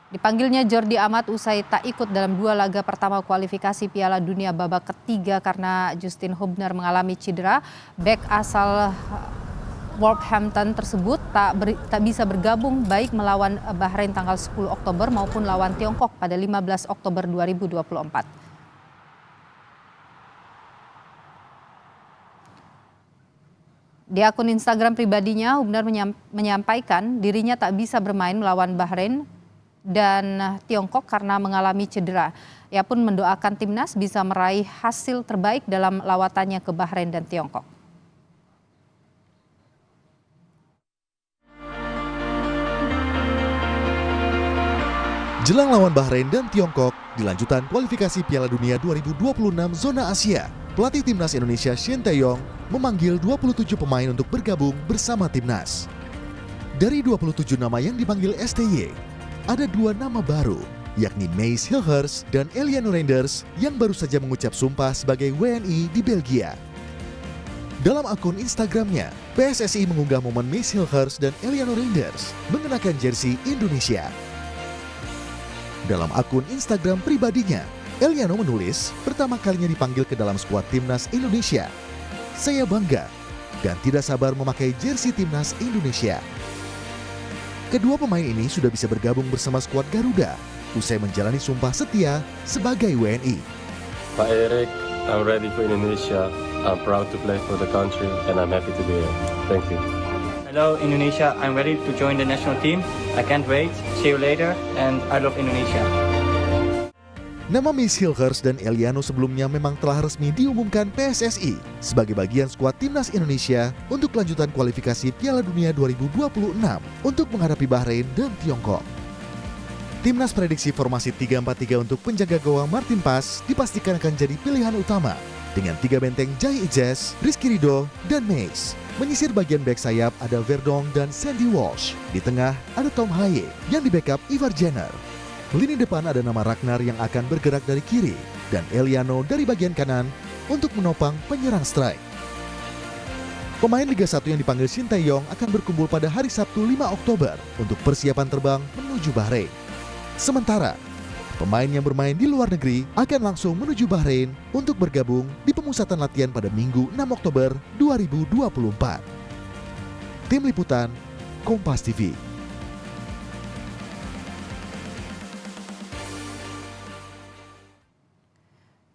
Dipanggilnya Jordi Amat usai tak ikut dalam 2 laga pertama kualifikasi Piala Dunia babak ketiga karena Justin Hubner mengalami cedera. Bek asal Wolverhampton tersebut tak bisa bergabung baik melawan Bahrain tanggal 10 Oktober maupun lawan Tiongkok pada 15 Oktober 2024. Di akun Instagram pribadinya, Hubner menyampaikan dirinya tak bisa bermain melawan Bahrain dan Tiongkok karena mengalami cedera. Ia pun mendoakan timnas bisa meraih hasil terbaik dalam lawatannya ke Bahrain dan Tiongkok. Jelang lawan Bahrain dan Tiongkok di lanjutan kualifikasi Piala Dunia 2026 zona Asia, pelatih timnas Indonesia Shin Tae-yong memanggil 27 pemain untuk bergabung bersama timnas. Dari 27 nama yang dipanggil STY, ada 2 nama baru, yakni Mace Hilgers dan Eliano Reinders yang baru saja mengucap sumpah sebagai WNI di Belgia. Dalam akun Instagramnya, PSSI mengunggah momen Mace Hilgers dan Eliano Reinders mengenakan jersey Indonesia. Dalam akun Instagram pribadinya, Eliano menulis pertama kalinya dipanggil ke dalam skuad timnas Indonesia. Saya bangga dan tidak sabar memakai jersey timnas Indonesia. Kedua pemain ini sudah bisa bergabung bersama skuad Garuda usai menjalani sumpah setia sebagai WNI. Pak Erik, I'm ready for Indonesia. I'm proud to play for the country and I'm happy to be here. Thank you. Hello Indonesia, I'm ready to join the national team. I can't wait. See you later and I love Indonesia. Nama Mace Hilgers dan Eliano sebelumnya memang telah resmi diumumkan PSSI sebagai bagian skuad timnas Indonesia untuk lanjutan kualifikasi Piala Dunia 2026 untuk menghadapi Bahrain dan Tiongkok. Timnas prediksi formasi 3-4-3 untuk penjaga gawang Martin Paes dipastikan akan jadi pilihan utama dengan 3 benteng Jai Ijaz, Rizky Ridho, dan Mace. Menyisir bagian bek sayap ada Verdong dan Sandy Walsh. Di tengah ada Tom Haye yang di-backup Ivar Jenner. Lini depan ada nama Ragnar yang akan bergerak dari kiri dan Eliano dari bagian kanan untuk menopang penyerang strike. Pemain Liga 1 yang dipanggil Shin Tae-yong akan berkumpul pada hari Sabtu 5 Oktober untuk persiapan terbang menuju Bahrain. Sementara, pemain yang bermain di luar negeri akan langsung menuju Bahrain untuk bergabung di pemusatan latihan pada Minggu 6 Oktober 2024. Tim Liputan, Kompas TV.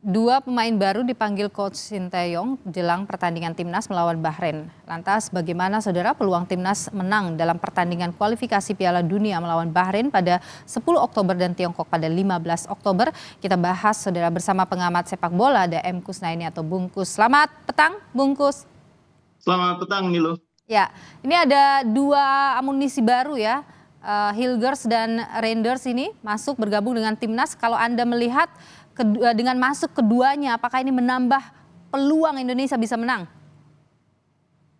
Dua pemain baru dipanggil Coach Shin Tae-yong jelang pertandingan timnas melawan Bahrain. Lantas bagaimana saudara peluang timnas menang dalam pertandingan kualifikasi Piala Dunia melawan Bahrain pada 10 Oktober dan Tiongkok pada 15 Oktober? Kita bahas saudara bersama pengamat sepak bola ada M. Kusnaini atau Bungkus. Selamat petang Bungkus. Selamat petang Milo. Ya, ini ada 2 amunisi baru ya. Hilgers dan Reinders ini masuk bergabung dengan timnas. Kalau Anda melihat dengan masuk keduanya, apakah ini menambah peluang Indonesia bisa menang?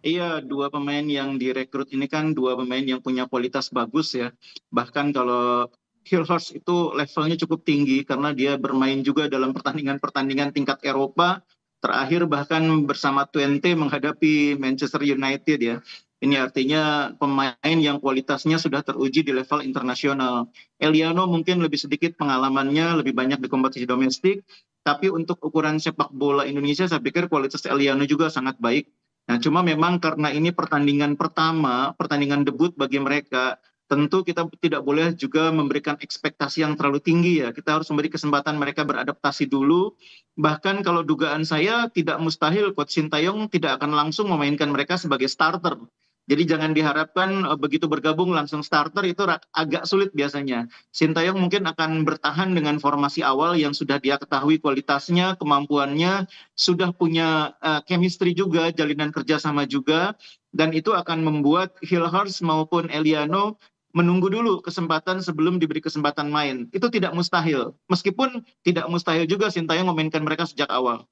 Iya, 2 pemain yang direkrut ini kan 2 pemain yang punya kualitas bagus ya. Bahkan kalau Hilgers itu levelnya cukup tinggi karena dia bermain juga dalam pertandingan-pertandingan tingkat Eropa. Terakhir bahkan bersama Twente menghadapi Manchester United ya. Ini artinya pemain yang kualitasnya sudah teruji di level internasional. Eliano mungkin lebih sedikit pengalamannya, lebih banyak di kompetisi domestik. Tapi untuk ukuran sepak bola Indonesia saya pikir kualitas Eliano juga sangat baik. Nah cuma memang karena ini pertandingan pertama, pertandingan debut bagi mereka. Tentu kita tidak boleh juga memberikan ekspektasi yang terlalu tinggi ya. Kita harus memberi kesempatan mereka beradaptasi dulu. Bahkan kalau dugaan saya tidak mustahil Coach Shin Tae-yong tidak akan langsung memainkan mereka sebagai starter. Jadi jangan diharapkan begitu bergabung langsung starter, itu agak sulit biasanya. Shin Tae-yong mungkin akan bertahan dengan formasi awal yang sudah dia ketahui kualitasnya, kemampuannya, sudah punya chemistry juga, jalinan kerjasama juga. Dan itu akan membuat Hilgers maupun Eliano menunggu dulu kesempatan sebelum diberi kesempatan main. Itu tidak mustahil. Meskipun tidak mustahil juga Shin Tae-yong memainkan mereka sejak awal.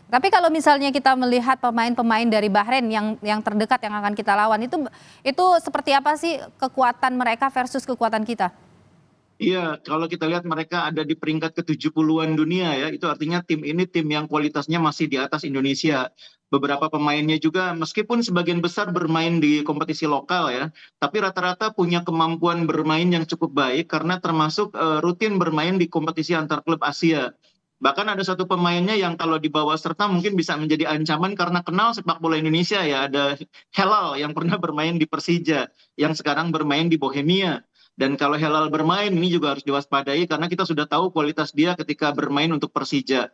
Tapi kalau misalnya kita melihat pemain-pemain dari Bahrain yang terdekat yang akan kita lawan itu seperti apa sih kekuatan mereka versus kekuatan kita? Iya, kalau kita lihat mereka ada di peringkat ke-70-an dunia ya, itu artinya tim ini tim yang kualitasnya masih di atas Indonesia. Beberapa pemainnya juga meskipun sebagian besar bermain di kompetisi lokal ya, tapi rata-rata punya kemampuan bermain yang cukup baik karena termasuk rutin bermain di kompetisi antar klub Asia. Bahkan ada satu pemainnya yang kalau dibawa serta mungkin bisa menjadi ancaman karena kenal sepak bola Indonesia ya, ada Helal yang pernah bermain di Persija, yang sekarang bermain di Bohemia. Dan kalau Helal bermain ini juga harus diwaspadai karena kita sudah tahu kualitas dia ketika bermain untuk Persija.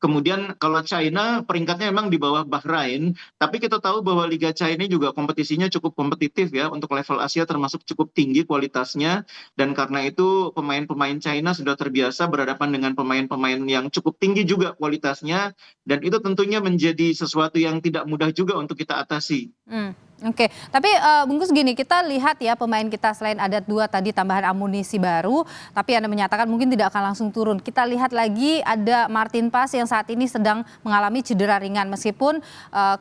Kemudian kalau China peringkatnya memang di bawah Bahrain, tapi kita tahu bahwa Liga China juga kompetisinya cukup kompetitif ya untuk level Asia termasuk cukup tinggi kualitasnya dan karena itu pemain-pemain China sudah terbiasa berhadapan dengan pemain-pemain yang cukup tinggi juga kualitasnya dan itu tentunya menjadi sesuatu yang tidak mudah juga untuk kita atasi. Oke, tapi Bungkus gini, kita lihat ya pemain kita selain ada 2 tadi tambahan amunisi baru, tapi Anda menyatakan mungkin tidak akan langsung turun. Kita lihat lagi ada Martin Paes yang saat ini sedang mengalami cedera ringan. Meskipun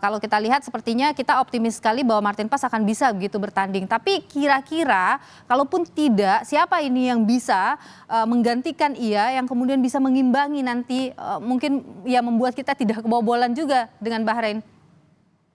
kalau kita lihat sepertinya kita optimis sekali bahwa Martin Paes akan bisa begitu bertanding. Tapi kira-kira kalaupun tidak, siapa ini yang bisa menggantikan ia yang kemudian bisa mengimbangi nanti mungkin ya membuat kita tidak kebobolan juga dengan Bahrain?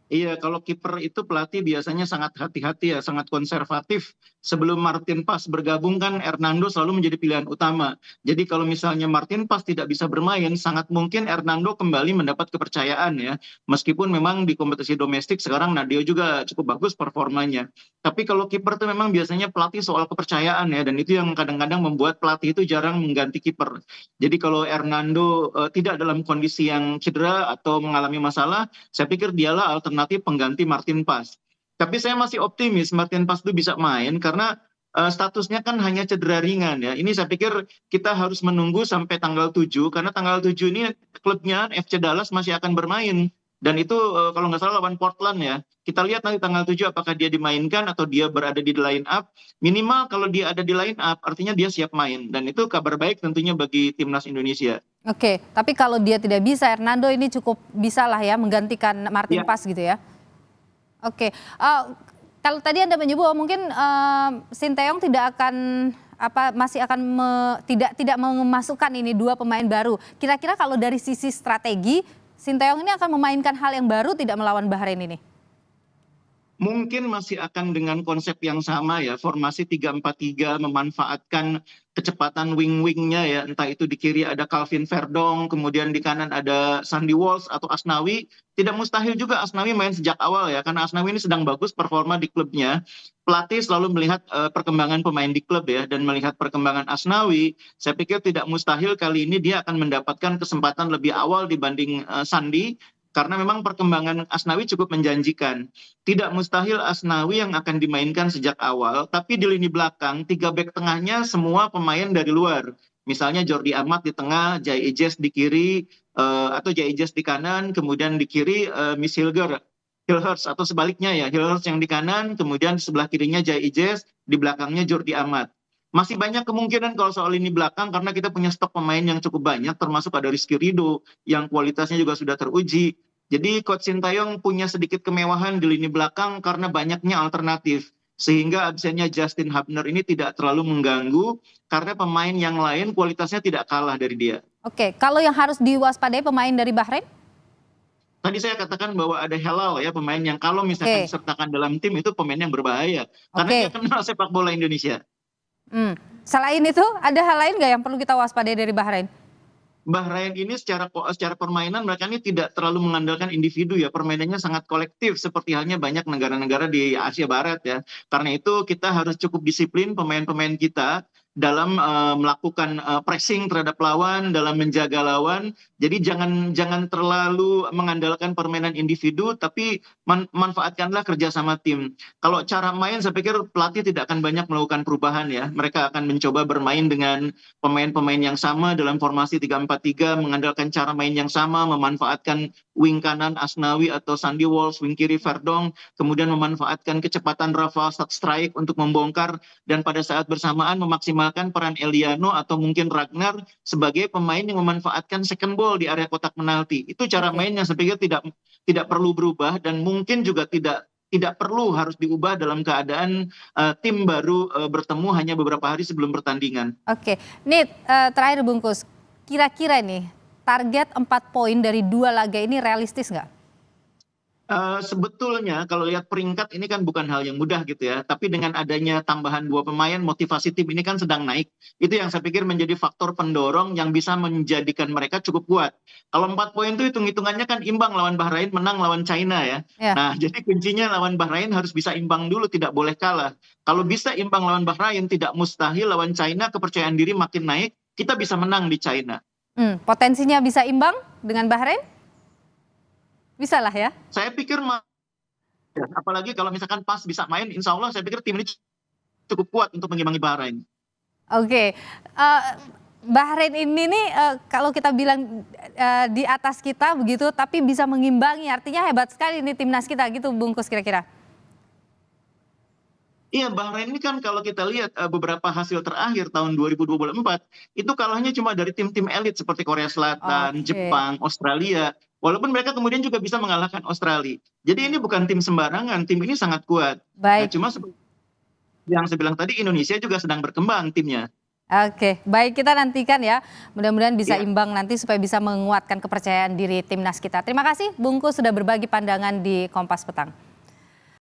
Iya, kalau kiper itu pelatih biasanya sangat hati-hati ya, sangat konservatif. Sebelum Martin Paes bergabung kan Hernando selalu menjadi pilihan utama. Jadi kalau misalnya Martin Paes tidak bisa bermain, sangat mungkin Hernando kembali mendapat kepercayaan ya. Meskipun memang di kompetisi domestik sekarang Nadio juga cukup bagus performanya. Tapi kalau kiper itu memang biasanya pelatih soal kepercayaan ya, dan itu yang kadang-kadang membuat pelatih itu jarang mengganti kiper. Jadi kalau Hernando tidak dalam kondisi yang cedera atau mengalami masalah, saya pikir dialah alternatif pengganti Martin Paes. Tapi saya masih optimis Martin Paes itu bisa main karena statusnya kan hanya cedera ringan ya. Ini saya pikir kita harus menunggu sampai tanggal 7 karena tanggal 7 ini klubnya FC Dallas masih akan bermain. Dan itu kalau nggak salah lawan Portland ya. Kita lihat nanti tanggal 7 apakah dia dimainkan atau dia berada di line up. Minimal kalau dia ada di line up artinya dia siap main. Dan itu kabar baik tentunya bagi timnas Indonesia. Oke, tapi kalau dia tidak bisa, Hernando ini cukup bisa lah ya menggantikan Martin Paes gitu ya. Oke, kalau tadi Anda menyebut mungkin Sinteyong tidak akan masih akan tidak memasukkan ini 2 pemain baru. Kira-kira kalau dari sisi strategi, Sinteyong ini akan memainkan hal yang baru tidak melawan Bahrain ini? Mungkin masih akan dengan konsep yang sama ya, formasi 3-4-3 memanfaatkan kecepatan wing-wingnya ya, entah itu di kiri ada Calvin Verdong, kemudian di kanan ada Sandy Walsh atau Asnawi. Tidak mustahil juga Asnawi main sejak awal ya, karena Asnawi ini sedang bagus performa di klubnya. Pelatih selalu melihat perkembangan pemain di klub ya, dan melihat perkembangan Asnawi, saya pikir tidak mustahil kali ini dia akan mendapatkan kesempatan lebih awal dibanding Sandy, karena memang perkembangan Asnawi cukup menjanjikan. Tidak mustahil Asnawi yang akan dimainkan sejak awal, tapi di lini belakang, 3 bek tengahnya semua pemain dari luar. Misalnya Jordi Amat di tengah, Jai Ejes di kiri, atau Jai Ejes di kanan, kemudian di kiri Miss Hilhurst atau sebaliknya ya, Hilhurst yang di kanan, kemudian di sebelah kirinya Jai Ejes, di belakangnya Jordi Amat. Masih banyak kemungkinan kalau soal lini belakang karena kita punya stok pemain yang cukup banyak, termasuk ada Rizky Ridho yang kualitasnya juga sudah teruji. Jadi Coach Sinteyong punya sedikit kemewahan di lini belakang karena banyaknya alternatif. Sehingga absennya Justin Hubner ini tidak terlalu mengganggu karena pemain yang lain kualitasnya tidak kalah dari dia. Oke, kalau yang harus diwaspadai pemain dari Bahrain? Tadi saya katakan bahwa ada Helal ya, pemain yang kalau misalkan disertakan dalam tim itu pemain yang berbahaya. Karena dia kenal sepak bola Indonesia. Selain itu ada hal lain nggak yang perlu kita waspadai dari Bahrain? Bahrain ini secara permainan mereka ini tidak terlalu mengandalkan individu ya, permainannya sangat kolektif seperti halnya banyak negara-negara di Asia Barat ya. Karena itu kita harus cukup disiplin pemain-pemain kita dalam melakukan pressing terhadap lawan, dalam menjaga lawan. Jadi jangan terlalu mengandalkan permainan individu, tapi manfaatkanlah kerjasama tim. Kalau cara main saya pikir pelatih tidak akan banyak melakukan perubahan ya. Mereka akan mencoba bermain dengan pemain-pemain yang sama dalam formasi 3-4-3, mengandalkan cara main yang sama, memanfaatkan wing kanan Asnawi atau Sandy Walsh, wing kiri Verdong, kemudian memanfaatkan kecepatan Rafa Strike untuk membongkar, dan pada saat bersamaan memaksimalkan peran Eliano atau mungkin Ragnar sebagai pemain yang memanfaatkan second ball di area kotak penalti. Itu cara main yang saya pikir tidak perlu berubah dan mungkin juga tidak tidak perlu harus diubah dalam keadaan tim baru bertemu hanya beberapa hari sebelum pertandingan. Oke, Nit, terakhir bungkus, kira-kira nih target 4 poin dari 2 laga ini realistis nggak? Sebetulnya kalau lihat peringkat ini kan bukan hal yang mudah gitu ya. Tapi dengan adanya tambahan 2 pemain, motivasi tim ini kan sedang naik. Itu yang saya pikir menjadi faktor pendorong yang bisa menjadikan mereka cukup kuat. Kalau 4 poin itu hitung-hitungannya kan imbang lawan Bahrain, menang lawan China ya. Ya. Nah, jadi kuncinya lawan Bahrain harus bisa imbang dulu, tidak boleh kalah. Kalau bisa imbang lawan Bahrain, tidak mustahil lawan China kepercayaan diri makin naik, kita bisa menang di China. Potensinya bisa imbang dengan Bahrain? Bisa lah ya? Saya pikir apalagi kalau misalkan pas bisa main, insya Allah saya pikir tim ini cukup kuat untuk mengimbangi Bahrain. Oke, Bahrain ini nih kalau kita bilang di atas kita begitu, tapi bisa mengimbangi, artinya hebat sekali nih timnas kita gitu bungkus kira-kira. Iya, Bahrain ini kan kalau kita lihat beberapa hasil terakhir tahun 2024, itu kalahnya cuma dari tim-tim elit seperti Korea Selatan, Oke. Jepang, Australia. Walaupun mereka kemudian juga bisa mengalahkan Australia. Jadi ini bukan tim sembarangan, tim ini sangat kuat. Nah, Baik. cuma seperti yang saya bilang tadi, Indonesia juga sedang berkembang timnya. Oke, baik, kita nantikan ya. Mudah-mudahan bisa Iya. imbang nanti supaya bisa menguatkan kepercayaan diri timnas kita. Terima kasih Bungkus sudah berbagi pandangan di Kompas Petang.